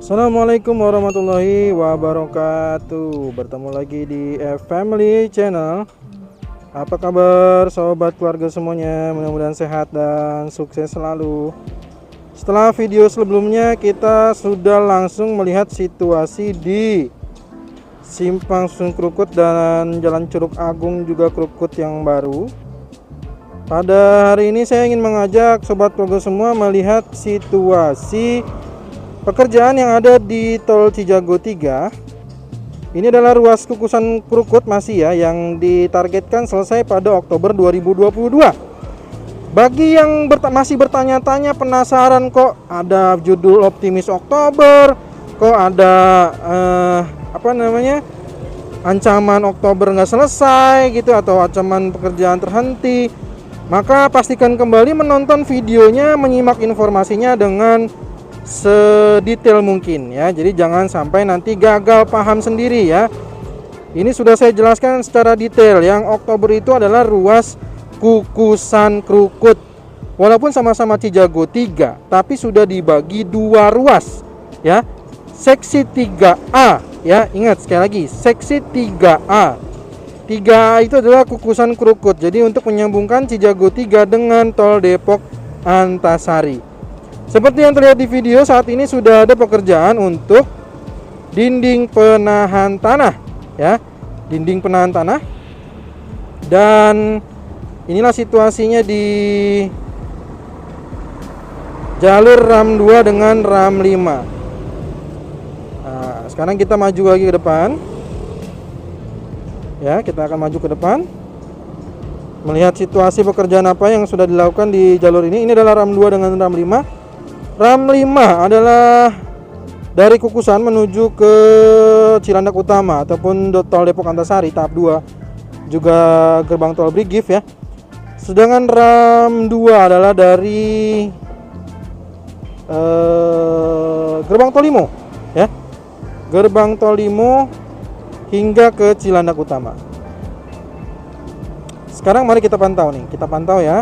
Assalamualaikum warahmatullahi wabarakatuh. Bertemu lagi di Family Channel. Apa kabar sobat keluarga semuanya? Mudah-mudahan sehat dan sukses selalu. Setelah video sebelumnya kita sudah langsung melihat situasi di Simpang Susun Krukut dan Jalan Curug Agung juga Krukut yang baru. Pada hari ini saya ingin mengajak sobat keluarga semua melihat situasi pekerjaan yang ada di Tol Cijago 3. Ini adalah ruas kukusan Krukut masih ya, yang ditargetkan selesai pada Oktober 2022. Bagi yang masih bertanya-tanya, penasaran kok ada judul Optimis Oktober, kok ada ancaman Oktober nggak selesai gitu, atau ancaman pekerjaan terhenti, maka pastikan kembali menonton videonya, menyimak informasinya dengan sedetail mungkin ya. Jadi jangan sampai nanti gagal paham sendiri ya. Ini sudah saya jelaskan secara detail. Yang Oktober itu adalah ruas kukusan Krukut. Walaupun sama-sama Cijago 3, tapi sudah dibagi dua ruas ya. Seksi 3A ya. Ingat sekali lagi, seksi 3A. 3A itu adalah kukusan Krukut. Jadi untuk menyambungkan Cijago 3 dengan Tol Depok Antasari. Seperti yang terlihat di video, saat ini sudah ada pekerjaan untuk dinding penahan tanah ya, dinding penahan tanah. Dan inilah situasinya di jalur RAM 2 dengan RAM 5. Nah, sekarang kita maju lagi ke depan. Ya, kita akan maju ke depan. Melihat situasi pekerjaan apa yang sudah dilakukan di jalur ini. Ini adalah RAM 2 dengan RAM 5. RAM 5 adalah dari kukusan menuju ke Cilandak Utama ataupun Tol Depok Antasari tahap 2, juga gerbang tol Brigif ya. Sedangkan RAM 2 adalah dari gerbang tol Limo ya. Gerbang tol Limo hingga ke Cilandak Utama. Sekarang mari kita pantau nih. Kita pantau ya.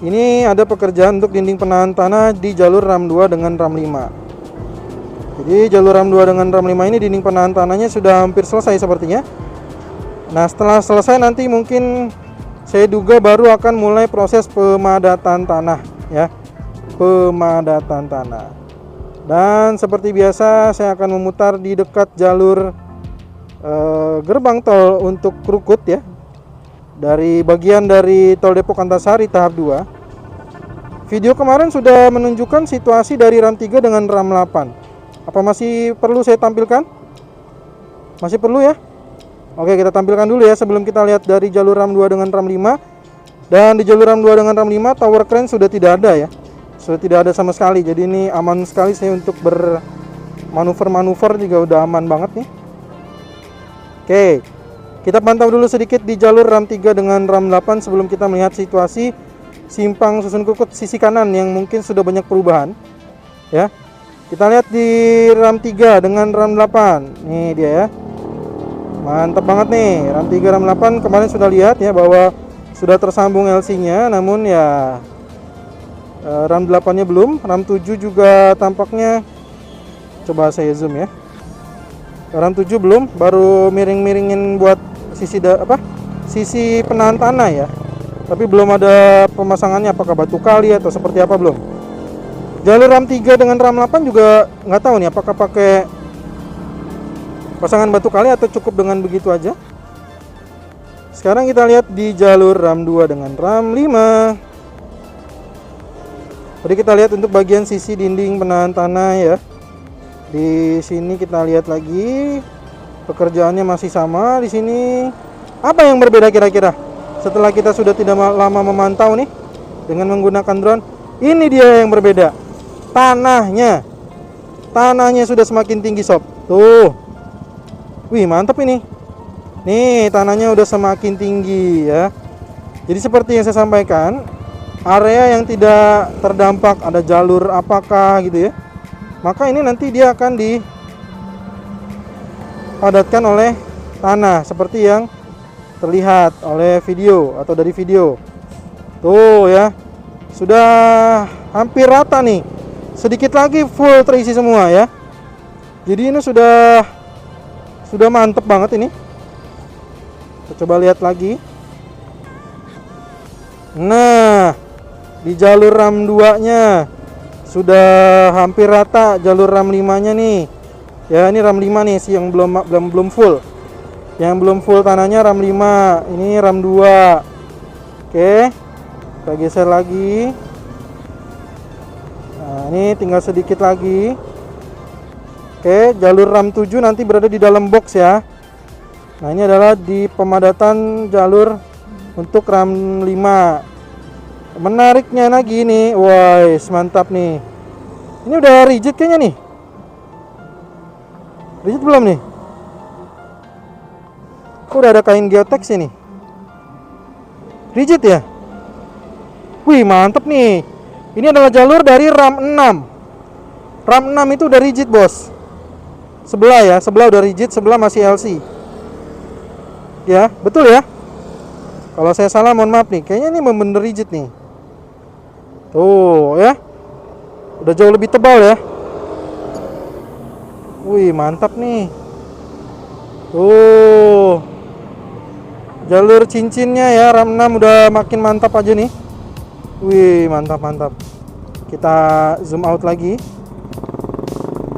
Ini ada pekerjaan untuk dinding penahan tanah di jalur RAM 2 dengan RAM 5. Jadi jalur RAM 2 dengan RAM 5 ini dinding penahan tanahnya sudah hampir selesai sepertinya. Nah, setelah selesai nanti mungkin saya duga baru akan mulai proses pemadatan tanah ya. Pemadatan tanah. Dan seperti biasa saya akan memutar di dekat jalur gerbang tol untuk Krukut ya. Dari bagian dari Tol Depok Antasari tahap 2. Video kemarin sudah menunjukkan situasi dari RAM 3 dengan RAM 8. Apa masih perlu saya tampilkan? Masih perlu ya? Oke, kita tampilkan dulu ya sebelum kita lihat dari jalur RAM 2 dengan RAM 5. Dan di jalur RAM 2 dengan RAM 5 tower crane sudah tidak ada ya. Sudah tidak ada sama sekali. Jadi ini aman sekali saya untuk bermanuver-manuver juga udah aman banget nih. Oke. Kita pantau dulu sedikit di jalur RAM 3 dengan RAM 8 sebelum kita melihat situasi Simpang Susun Krukut sisi kanan yang mungkin sudah banyak perubahan ya. Kita lihat di RAM 3 dengan RAM 8. Nih dia ya. Mantap banget nih. RAM 3 RAM 8 kemarin sudah lihat ya bahwa sudah tersambung LC-nya, namun ya RAM 8-nya belum. RAM 7 juga tampaknya, coba saya zoom ya. RAM 7 belum, baru miring-miringin buat sisi penahan tanah ya. Tapi belum ada pemasangannya, apakah batu kali atau seperti apa belum. Jalur RAM 3 dengan RAM 8 juga nggak tahu nih apakah pakai pasangan batu kali atau cukup dengan begitu aja. Sekarang kita lihat di jalur RAM 2 dengan RAM 5. Tadi kita lihat untuk bagian sisi dinding penahan tanah ya. Di sini kita lihat lagi pekerjaannya masih sama di sini. Apa yang berbeda kira-kira? Setelah kita sudah tidak lama memantau nih dengan menggunakan drone, ini dia yang berbeda. Tanahnya sudah semakin tinggi sob. Tuh. Wih, mantap ini. Nih, tanahnya udah semakin tinggi ya. Jadi seperti yang saya sampaikan, area yang tidak terdampak ada jalur apakah gitu ya, maka ini nanti dia akan dipadatkan oleh tanah seperti yang terlihat oleh video atau dari video. Tuh ya, sudah hampir rata nih. Sedikit lagi full terisi semua ya. Jadi ini sudah mantep banget ini. Kita coba lihat lagi. Nah, di jalur RAM 2-nya sudah hampir rata jalur RAM 5-nya nih. Ya, ini RAM 5 nih sih yang belum full. Yang belum full tanahnya RAM 5, ini RAM 2. Oke. Kita geser lagi. Nah, ini tinggal sedikit lagi. Oke, jalur RAM 7 nanti berada di dalam box ya. Nah, ini adalah di pemadatan jalur untuk RAM 5. Menariknya lagi nih, wah, mantap nih. Ini udah rigid kayaknya nih. Rigid belum nih? Kok udah ada kain geotex ini? Rigid ya? Wih, mantap nih. Ini adalah jalur dari RAM 6. RAM 6 itu udah rigid, bos. Sebelah ya, sebelah udah rigid, sebelah masih LC. Ya, betul ya? Kalau saya salah mohon maaf nih. Kayaknya ini bener rigid nih. Tuh ya. Udah jauh lebih tebal ya. Wih, mantap nih. Tuh. Jalur cincinnya ya RAM 6 udah makin mantap aja nih. Wih, mantap. Kita zoom out lagi.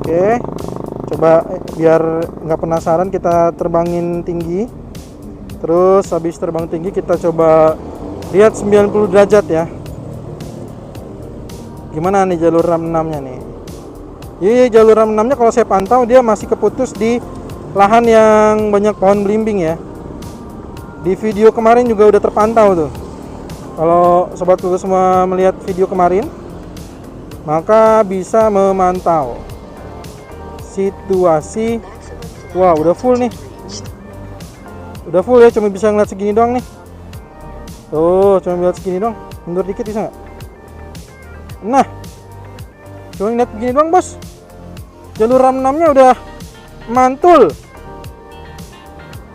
Oke. Coba biar nggak penasaran, kita terbangin tinggi. Terus habis terbang tinggi kita coba lihat 90 derajat ya. Gimana nih jalur RAM 6-nya nih? Iya, jalur RAM 6-nya kalau saya pantau dia masih keputus di lahan yang banyak pohon belimbing ya. Di video kemarin juga udah terpantau tuh. Kalau sobatku semua melihat video kemarin, maka bisa memantau situasi. Wah, udah full nih. Udah full ya, cuma bisa ngeliat segini doang nih. Tuh, cuma ngeliat segini doang. Mundur dikit bisa nggak? Nah, cuma ngeliat begini doang, bos. Jalur RAM 6-nya udah mantul.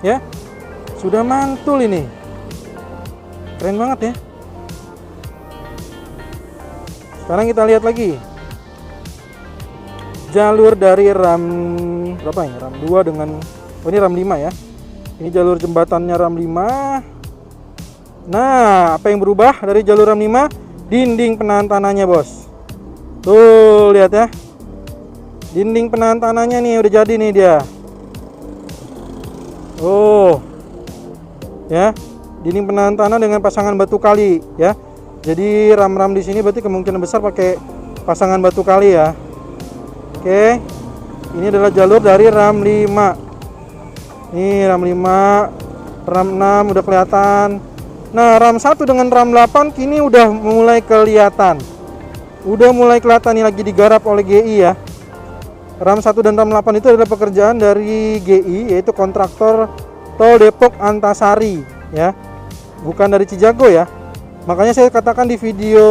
Ya, sudah mantul ini. Keren banget ya. Sekarang kita lihat lagi jalur dari RAM berapa ini? RAM 2 dengan ini RAM 5 ya. Ini jalur jembatannya RAM 5. Nah, apa yang berubah dari jalur RAM 5? Dinding penahan tanahnya, bos. Tuh, lihat ya. Dinding penahan tanahnya nih udah jadi nih dia. Oh. Ya. Dinding penahan tanah dengan pasangan batu kali ya. Jadi RAM-RAM di sini berarti kemungkinan besar pakai pasangan batu kali ya. Oke. Ini adalah jalur dari RAM 5. Nih RAM 5, RAM 6 udah kelihatan. Nah, RAM 1 dengan RAM 8 kini udah mulai kelihatan. Udah mulai kelihatan nih lagi digarap oleh GI ya. RAM 1 dan RAM 8 itu adalah pekerjaan dari GI, yaitu kontraktor Tol Depok Antasari ya. Bukan dari Cijago ya. Makanya saya katakan di video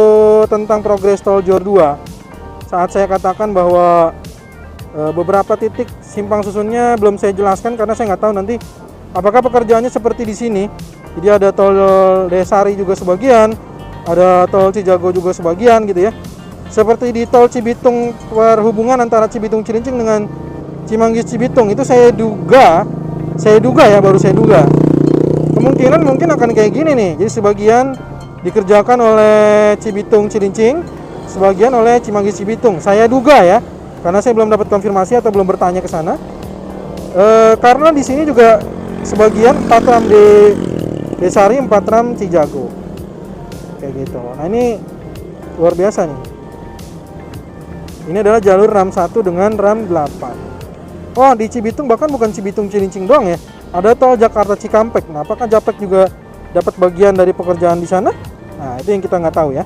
tentang progres tol Jor 2, saat saya katakan bahwa beberapa titik simpang susunnya belum saya jelaskan karena saya nggak tahu nanti apakah pekerjaannya seperti di sini. Jadi ada tol Desari juga sebagian, ada tol Cijago juga sebagian gitu ya. Seperti di tol Cibitung, perhubungan antara Cibitung Cilincing dengan Cimanggis Cibitung itu saya duga ya, baru saya duga. Kemungkinan mungkin akan kayak gini nih. Jadi sebagian dikerjakan oleh Cibitung Cilincing, sebagian oleh Cimanggis Cibitung. Saya duga ya, karena saya belum dapat konfirmasi atau belum bertanya ke sana. Karena di sini juga sebagian 4 RAM di Desari, 4 RAM Cijago. Kayak gitu. Nah, ini luar biasa nih. Ini adalah jalur RAM 1 dengan RAM 8. Oh, di Cibitung bahkan bukan Cibitung Cilincing doang ya. Ada tol Jakarta Cikampek. Nah, apakah Japek juga dapat bagian dari pekerjaan di sana? Nah, itu yang kita nggak tahu ya.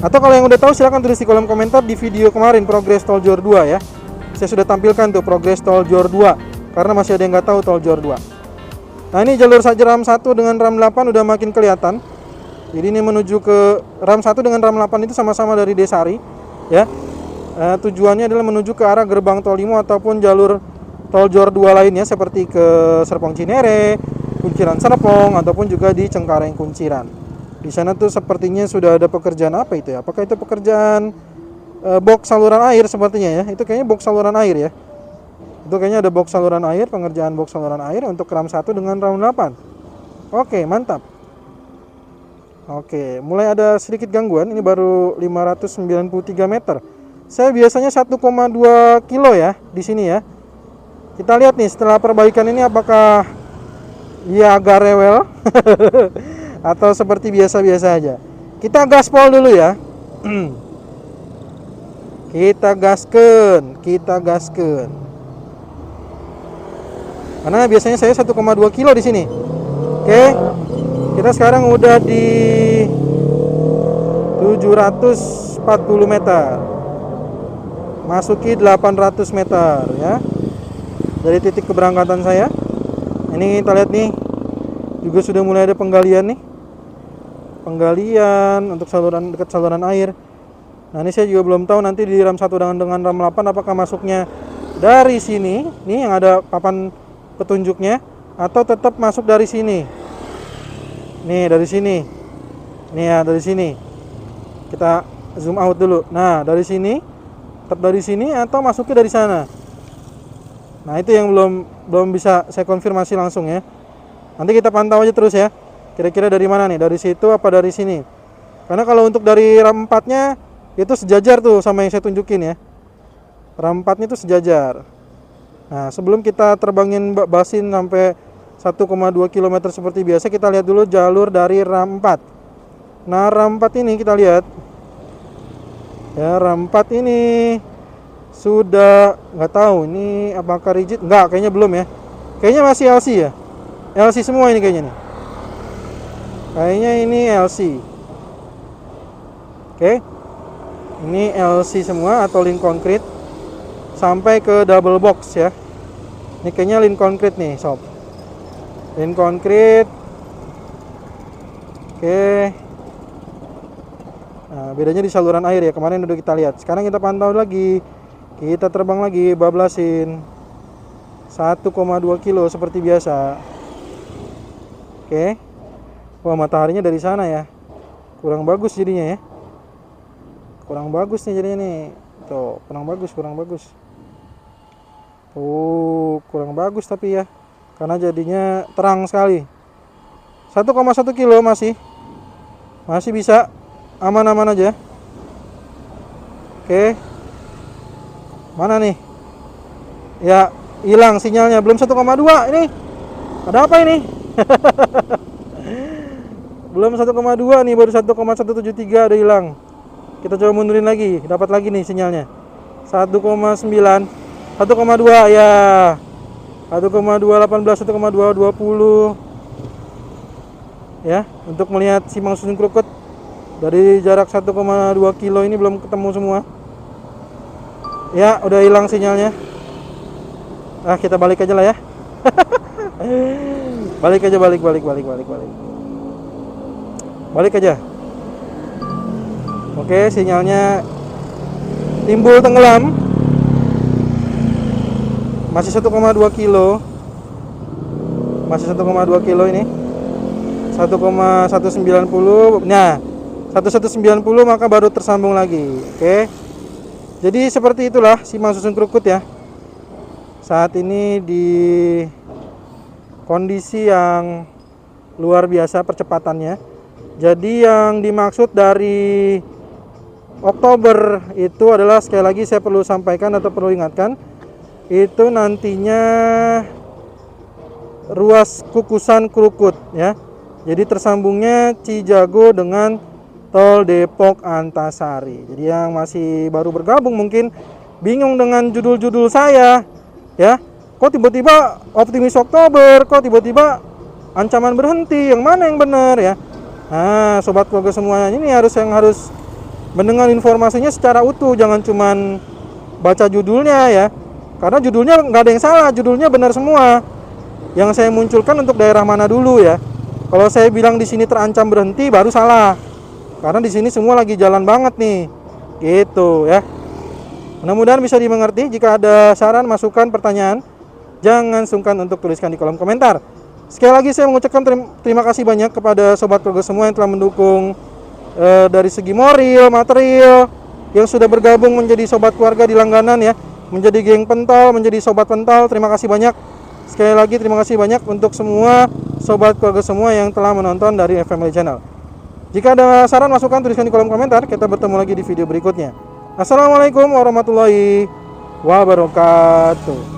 Atau kalau yang udah tahu silahkan tulis di kolom komentar di video kemarin progres tol Jor 2 ya. Saya sudah tampilkan tuh progres tol Jor 2 karena masih ada yang nggak tahu tol Jor 2. Nah, ini jalur saja RAM 1 dengan RAM 8 udah makin kelihatan. Jadi ini menuju ke RAM 1 dengan RAM 8 itu sama-sama dari Desari ya. Tujuannya adalah menuju ke arah gerbang tol Limo ataupun jalur tol Jor 2 lainnya seperti ke Serpong Cinere, Kunciran Serpong ataupun juga di Cengkareng Kunciran. Di sana tuh sepertinya sudah ada pekerjaan apa itu ya? Apakah itu pekerjaan box saluran air sepertinya ya? Itu kayaknya box saluran air ya. Itu kayaknya ada box saluran air, pengerjaan box saluran air untuk ram 1 dengan ram 8. Oke, mantap. Oke, mulai ada sedikit gangguan. Ini baru 593 meter. Saya biasanya 1,2 kilo ya di sini ya. Kita lihat nih setelah perbaikan ini apakah dia agak rewel atau seperti biasa-biasa aja. Kita gaspol dulu ya. Kita gasken. Karena biasanya saya 1,2 kilo di sini. Oke. Kita sekarang udah di 740 meter. Masuki 800 meter ya. Dari titik keberangkatan saya. Ini kita lihat nih. Juga sudah mulai ada penggalian nih. Penggalian untuk saluran dekat saluran air. Nah, ini saya juga belum tahu nanti di ram 1 dengan ram 8 apakah masuknya dari sini, nih yang ada papan petunjuknya, atau tetap masuk dari sini. Nih, dari sini. Nih ya, dari sini. Kita zoom out dulu. Nah, dari sini, tetap dari sini atau masuknya dari sana. Nah, itu yang belum bisa saya konfirmasi langsung ya. Nanti kita pantau aja terus ya. Kira-kira dari mana nih? Dari situ apa dari sini? Karena kalau untuk dari ram 4-nya itu sejajar tuh sama yang saya tunjukin ya. Ram 4 itu sejajar. Nah, sebelum kita terbangin basin sampai 1,2 km seperti biasa, kita lihat dulu jalur dari ram 4. Nah, ram 4 ini kita lihat. Ya, ram 4 ini sudah nggak tahu ini apakah rigid? Nggak, kayaknya belum ya. Kayaknya masih LC ya. LC semua ini kayaknya nih. Kayaknya ini LC. Oke. Ini LC semua atau lin konkrit sampai ke double box ya. Ini kayaknya lin konkrit nih sob. Lin konkrit. Oke. Nah, bedanya di saluran air ya. Kemarin udah kita lihat. Sekarang kita pantau lagi. Kita terbang lagi, bablasin 1,2 kilo seperti biasa. Oke. Wah, mataharinya dari sana ya. Kurang bagus jadinya ya. Kurang bagus nih jadinya nih. Tuh, kurang bagus. Tuh, kurang bagus tapi ya. Karena jadinya terang sekali. 1,1 kilo masih bisa. Aman-aman aja. Oke. Mana nih? Ya, hilang sinyalnya. Belum 1,2 ini. Ada apa ini? Belum 1,2 nih, baru 1,173 udah hilang. Kita coba mundurin lagi, dapat lagi nih sinyalnya. 1,9, 1,2 ya. 1,218, 1,220. Ya, untuk melihat Simpang Susun Krukut dari jarak 1,2 kilo ini belum ketemu semua. Ya, udah hilang sinyalnya. Ah, kita balik aja lah ya. Balik aja. Balik aja. Oke, sinyalnya timbul tenggelam. Masih 1,2 kilo. Masih 1,2 kilo ini. 1,190. Nah, 1,190 maka baru tersambung lagi. Oke. Jadi seperti itulah Simpang Susun Krukut ya. Saat ini di kondisi yang luar biasa percepatannya. Jadi yang dimaksud dari Oktober itu adalah, sekali lagi saya perlu sampaikan atau perlu ingatkan, itu nantinya ruas Kukusan Krukut ya. Jadi tersambungnya Cijago dengan Tol Depok Antasari. Jadi yang masih baru bergabung mungkin bingung dengan judul-judul saya ya. Kok tiba-tiba optimis Oktober, kok tiba-tiba ancaman berhenti, yang mana yang benar ya? Nah, sobat keluarga semuanya, ini harus mendengar informasinya secara utuh, jangan cuman baca judulnya ya. Karena judulnya nggak ada yang salah, judulnya benar semua. Yang saya munculkan untuk daerah mana dulu ya. Kalau saya bilang di sini terancam berhenti baru salah. Karena di sini semua lagi jalan banget nih. Gitu ya. Mudah-mudahan bisa dimengerti. Jika ada saran, masukan, pertanyaan, jangan sungkan untuk tuliskan di kolom komentar. Sekali lagi saya mengucapkan terima kasih banyak kepada sobat keluarga semua yang telah mendukung dari segi moral, material, yang sudah bergabung menjadi sobat keluarga di langganan ya. menjadi geng pentol, menjadi sobat pentol. Terima kasih banyak. Sekali lagi terima kasih banyak untuk semua sobat keluarga semua yang telah menonton dari FMily Channel. Jika ada saran masukan tuliskan di kolom komentar. Kita bertemu lagi di video berikutnya. Assalamualaikum warahmatullahi wabarakatuh.